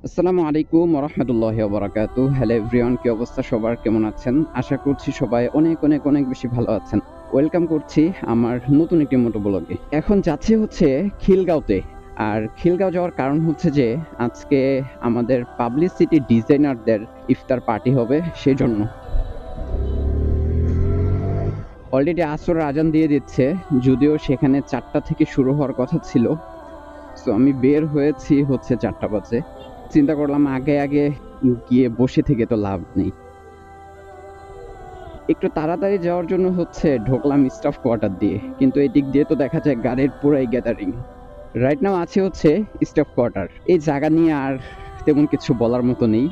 আসসালামু আলাইকুম ওয়া রাহমাতুল্লাহি ওয়া বারাকাতুহু। হ্যালো এভরিওয়ান, কি অবস্থা সবার? কেমন আছেন? আশা করছি সবাই অনেক অনেক অনেক বেশি ভালো আছেন। ওয়েলকাম করছি আমার নতুন একটি মোটো ব্লগে। এখন যাচ্ছি হচ্ছে খিলগাঁওতে। আর খিলগাঁও যাওয়ার কারণ হচ্ছে যে আজকে আমাদের পাবলিসিটি ডিজাইনারদের ইফতার পার্টি হবে সেজন্য। অলরেডি আসরের আজান দিয়ে দিচ্ছে, যদিও সেখানে ৪টা থেকে শুরু হওয়ার কথা ছিল। সো আমি বের হয়েছি হচ্ছে ৪টা বাজে। চিন্তা করলাম আগে গিয়ে বসে থেকে তো লাভ নেই। একটু তাড়াতাড়ি যাওয়ার জন্য হচ্ছে ঢুকলাম স্টাফ কোয়ার্টার দিয়ে, কিন্তু এদিক দিয়ে তো দেখা যায় গাড়ির পুরাই গ্যাদারিং। রাইট নাও আছে হচ্ছে স্টাফ কোয়ার্টার। এই জায়গা নিয়ে আর তেমন কিছু বলার মতো নেই,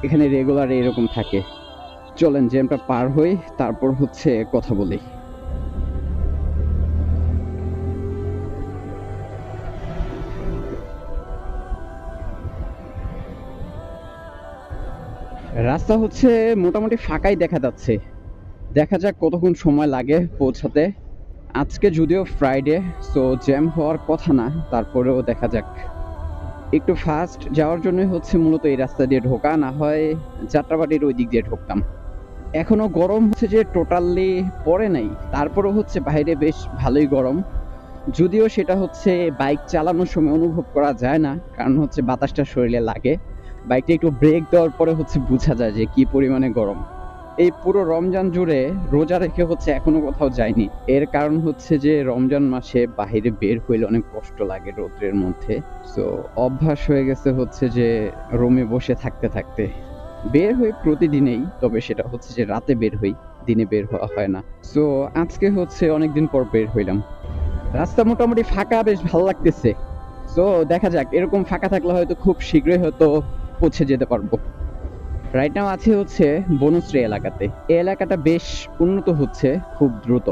এখানে রেগুলার এরকম থাকে। চলেন জ্যামটা পার হই, তারপর হচ্ছে কথা বলি। রাস্তা হচ্ছে মোটামুটি ফাঁকাই দেখা যাচ্ছে, দেখা যাক কতক্ষণ সময় লাগে পৌঁছাতে। আজকে যদিও ফ্রাইডে, সো জ্যাম হওয়ার কথা না, তারপরেও দেখা যাক। একটু ফাস্ট যাওয়ার জন্য হচ্ছে মূলত এই রাস্তা দিয়ে ঢোকা, না হয় যাত্রাবাড়ির ওই দিক দিয়ে ঢুকতাম। এখনো গরম হচ্ছে যে টোটালি পড়ে নাই, তারপরেও হচ্ছে বাইরে বেশ ভালোই গরম। যদিও সেটা হচ্ছে বাইক চালানোর সময় অনুভব করা যায় না, কারণ হচ্ছে বাতাসটা শরীরে লাগে। বাইকটা একটু ব্রেক দেওয়ার পরে হচ্ছে বোঝা যায় যে কি পরিমাণে গরম। এই পুরো রমজান জুড়ে রোজা রেখে হচ্ছে এখনো কোথাও যায়নি। এর কারণ হচ্ছে যে রমজান মাসে বাহিরে বের হইলে অনেক কষ্ট লাগে রোদ্রের মধ্যে। সো অভ্যাস হয়ে গেছে হচ্ছে যে রুমে বসে থাকতে থাকতে। বের হই প্রতিদিনেই, তবে সেটা হচ্ছে যে রাতে বের হই, দিনে বের হওয়া হয় না। সো আজকে হচ্ছে অনেকদিন পর বের হইলাম। রাস্তা মোটামুটি ফাঁকা, বেশ ভালো লাগতেছে। সো দেখা যাক, এরকম ফাঁকা থাকলে হয়তো খুব শীঘ্রই হয়তো পৌঁছে যেতে পারবো। রাইট নাও আছে হচ্ছে বনশ্রী এলাকাতে। এই এলাকাটা বেশ উন্নত হচ্ছে খুব দ্রুত,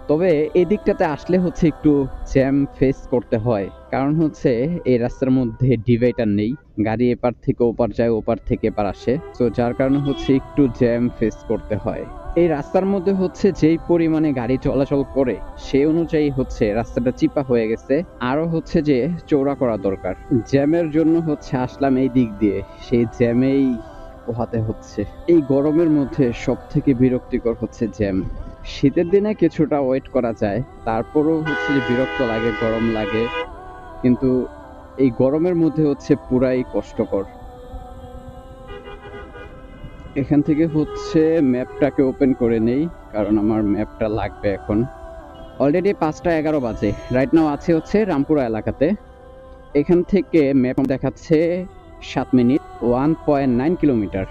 তবে এই দিকটাতে আসলে হচ্ছে একটু জ্যাম ফেস করতে হয়, কারণ হচ্ছে এই রাস্তার মধ্যে ডিভাইডার নেই। গাড়ি এপার থেকে ওপার যায়, ওপার থেকে এপার আসে, তো যার কারণে হচ্ছে একটু জ্যাম ফেস করতে হয়। এই রাস্তার মধ্যে হচ্ছে যেই পরিমাণে গাড়ি চলাচল করে সেই অনুযায়ী হচ্ছে রাস্তাটা চিপা হয়ে গেছে, আরো হচ্ছে যে চওড়া করা দরকার। জ্যামের জন্য হচ্ছে আসলাম এই দিক দিয়ে, সেই জ্যামেই পোহাতে হচ্ছে। এই গরমের মধ্যে সব থেকে বিরক্তিকর হচ্ছে জ্যাম। শীতের দিনে কিছুটা ওয়েট করা যায়, তারপরেও হচ্ছে যে বিরক্ত লাগে, গরম লাগে, কিন্তু এই গরমের মধ্যে হচ্ছে পুরাই কষ্টকর। এখান থেকে হচ্ছে ম্যাপটাকে ওপেন করে নেই, কারণ আমার ম্যাপটা লাগবে এখন। অলরেডি 5টা 11 বাজে। রাইট নাও আছে হচ্ছে রামপুরা এলাকাতে। এখান থেকে ম্যাপ দেখাচ্ছে 7 মিনিট, 1.9 কিলোমিটার।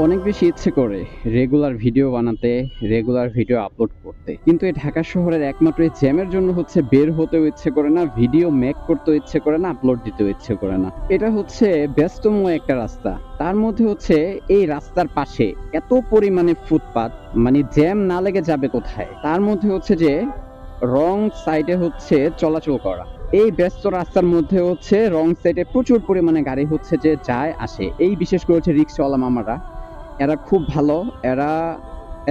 অনেক বেশি ইচ্ছে করে রেগুলার ভিডিও বানাতে, রেগুলার ভিডিও আপলোড করতে, কিন্তু এই ঢাকা শহরের একমাত্র এই জ্যামের জন্য হচ্ছে বের হতেও ইচ্ছে করে না, ভিডিও মেক করতেও ইচ্ছে করে না, আপলোড দিতেও ইচ্ছে করে না। এটা হচ্ছে ব্যস্তম একটা রাস্তা, তার মধ্যে হচ্ছে এই রাস্তার পাশে এত পরিমাণে ফুটপাত, মানে জ্যাম না লেগে যাবে কোথায়, তার মধ্যে হচ্ছে যে রং সাইডে হচ্ছে চলাচল করা। এই ব্যস্ত রাস্তার মধ্যে হচ্ছে রং সাইডে প্রচুর পরিমাণে গাড়ি হচ্ছে যে যায় আসে। এই বিশেষ করে হচ্ছে রিক্সাওয়ালা মামারা, এরা খুব ভালো। এরা,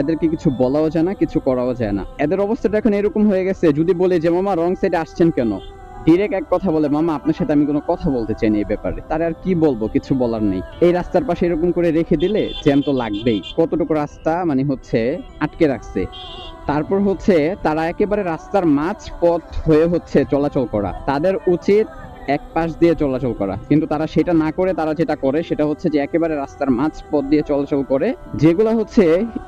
এদেরকে কিছু বলাও যায় না, কিছু করাও যায় না। এদের অবস্থাটা এখন এরকম হয়ে গেছে, যদি বলে যে মামা রং সাইডে আসছেন কেন, ডিরেক্ট এক কথা বলে, মামা আপনার সাথে আমি কোনো কথা বলতে চাই না এই ব্যাপারে। তার আর কি বলবো, কিছু বলার নেই। এই রাস্তার পাশে এরকম করে রেখে দিলে জ্যাম তো লাগবেই। কতটুকু রাস্তা মানে হচ্ছে আটকে রাখছে, তারপর হচ্ছে তারা একেবারে রাস্তার মাঝ পথ হয়ে হচ্ছে চলাচল করা। তাদের উচিত এক পাশ দিয়ে চলাচল করা, কিন্তু তারা সেটা না করে তারা যেটা করে সেটা হচ্ছে যে একেবারে রাস্তার মাঝ পথ দিয়ে চলাচল করে। যেগুলো হচ্ছে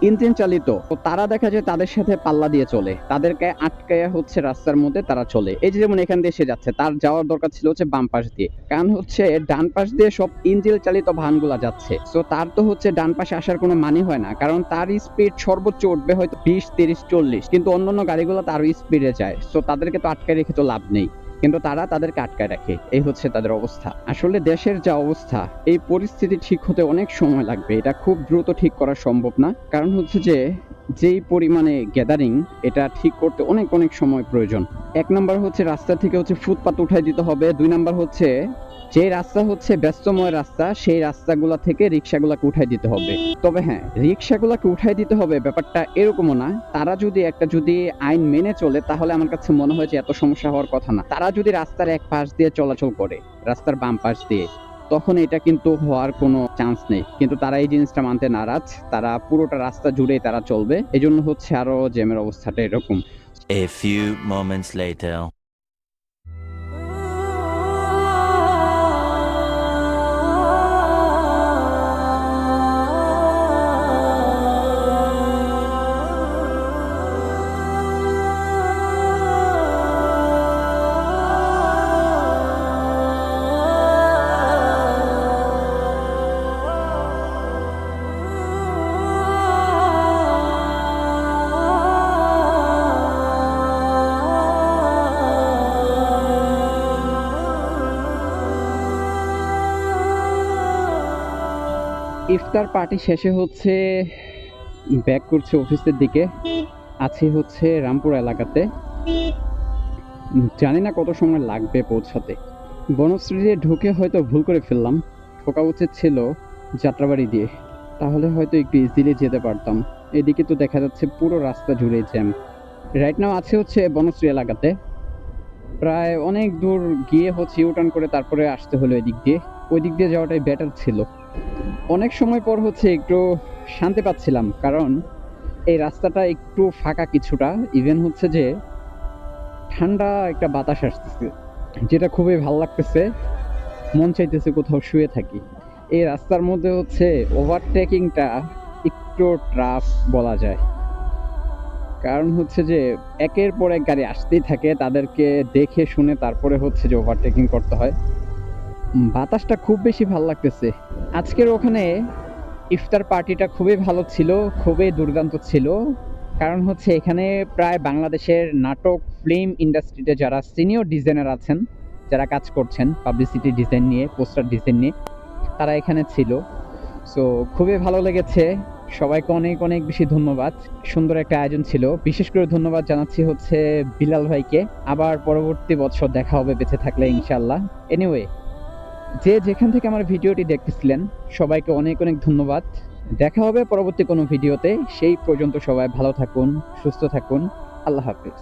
ইঞ্জিন চালিত, তো তারা দেখা যায় তাদের সাথে পাল্লা দিয়ে চলে, তাদেরকে আটকায়া হচ্ছে রাস্তার মধ্যে তারা চলে। এই যে যেমন এখান দিয়ে সে যাচ্ছে, তার যাওয়ার দরকার ছিল হচ্ছে বাম পাশ দিয়ে, কারণ হচ্ছে ডান পাশ দিয়ে সব ইঞ্জিন চালিত ভানগুলা যাচ্ছে। তো তার তো হচ্ছে ডান পাশে আসার কোনো মানে হয় না, কারণ তার স্পিড সর্বোচ্চ উঠবে হয়তো 20, 30, 40, কিন্তু অন্যান্য গাড়িগুলো তারও স্পিডে যায়। তো তাদেরকে তো আটকায় রেখে তো লাভ নেই, কিন্তু তারা তাদেরকে আটকায় রাখে। এই হচ্ছে তাদের অবস্থা। আসলে দেশের যা অবস্থা, এই পরিস্থিতি ঠিক হতে অনেক সময় লাগবে, এটা খুব দ্রুত ঠিক করা সম্ভব না, কারণ হচ্ছে যে যেই পরিমাণে গ্যাদারিং, এটা ঠিক করতে অনেক অনেক সময় প্রয়োজন। 1 নাম্বার হচ্ছে রাস্তা থেকে হচ্ছে ফুটপাত উঠাই দিতে হবে। 2 নাম্বার হচ্ছে যে রাস্তা হচ্ছে ব্যস্তময় রাস্তা, সেই রাস্তাগুলা থেকে রিক্সাগুলাকে উঠাই দিতে হবে। তবে হ্যাঁ, রিক্সাগুলাকে উঠাই দিতে হবে ব্যাপারটা এরকমও না। তারা যদি আইন মেনে চলে, তাহলে আমার কাছে মনে হয় যে এত সমস্যা হওয়ার কথা না। তারা যদি রাস্তার এক পাশ দিয়ে চলাচল করে, রাস্তার বাম পাশ দিয়ে, তখন এটা কিন্তু হওয়ার কোনো চান্স নেই। কিন্তু তারা এই জিনিসটা মানতে নারাজ। তারা পুরোটা রাস্তা জুড়েই তারা চলবে। এজন্য হচ্ছে আরো জ্যামের অবস্থাটা এরকম। A few moments later. Iftar party শেষে হচ্ছে ব্যাক করছে অফিসের দিকে। আছি হচ্ছে রামপুর এলাকাতে। জানি না কত সময় লাগবে পৌঁছাতে। বনশ্রী দিয়ে ঢুকে হয়তো ভুল করে ফেললাম। ঢোকা উচিত ছিল যাত্রাবাড়ি দিয়ে, তাহলে হয়তো একটু ইজিলি যেতে পারতাম। এদিকে তো দেখা যাচ্ছে পুরো রাস্তা জুড়ে জ্যাম। রাইট নাও আছে হচ্ছে বনশ্রী এলাকাতে। প্রায় অনেক দূর গিয়ে হচ্ছে ইউটার্ন করে তারপরে আসতে হলো এদিক দিয়ে। ওই দিক দিয়ে যাওয়াটাই বেটার ছিল। অনেক সময় পর হচ্ছে একটু শান্তি পাচ্ছিলাম, কারণ এই রাস্তাটা একটু ফাঁকা কিছুটা। ইভেন হচ্ছে যে ঠান্ডা একটা বাতাস আসতেছে, যেটা খুবই ভালো লাগতেছে। মন চাইতেছে কোথাও শুয়ে থাকি। এই রাস্তার মধ্যে হচ্ছে ওভারটেকিংটা একটু টাফ বলা যায়, কারণ হচ্ছে যে একের পর এক গাড়ি আসতেই থাকে, তাদেরকে দেখে শুনে তারপরে হচ্ছে যে ওভারটেকিং করতে হয়। বাতাসটা খুব বেশি ভালো লাগতেছে। আজকের ওখানে ইফতার পার্টিটা খুবই ভালো ছিল, খুবই দুর্দান্ত ছিল। কারণ হচ্ছে এখানে প্রায় বাংলাদেশের নাটক ফিল্ম ইন্ডাস্ট্রিতে যারা সিনিয়র ডিজাইনার আছেন, যারা কাজ করছেন পাবলিসিটি ডিজাইন নিয়ে, পোস্টার ডিজাইন নিয়ে, তারা এখানে ছিল। সো খুবই ভালো লেগেছে। সবাইকে অনেক অনেক বেশি ধন্যবাদ। সুন্দর একটা আয়োজন ছিল। বিশেষ করে ধন্যবাদ জানাচ্ছি হচ্ছে বিলাল ভাইকে। আবার পরবর্তী বছর দেখা হবে বেঁচে থাকলে ইনশাল্লাহ। এনিওয়ে, যে যেখান থেকে আমার ভিডিওটি দেখতেছিলেন, সবাইকে অনেক অনেক ধন্যবাদ। দেখা হবে পরবর্তী কোনো ভিডিওতে। সেই পর্যন্ত সবাই ভালো থাকুন, সুস্থ থাকুন। আল্লাহ হাফেজ।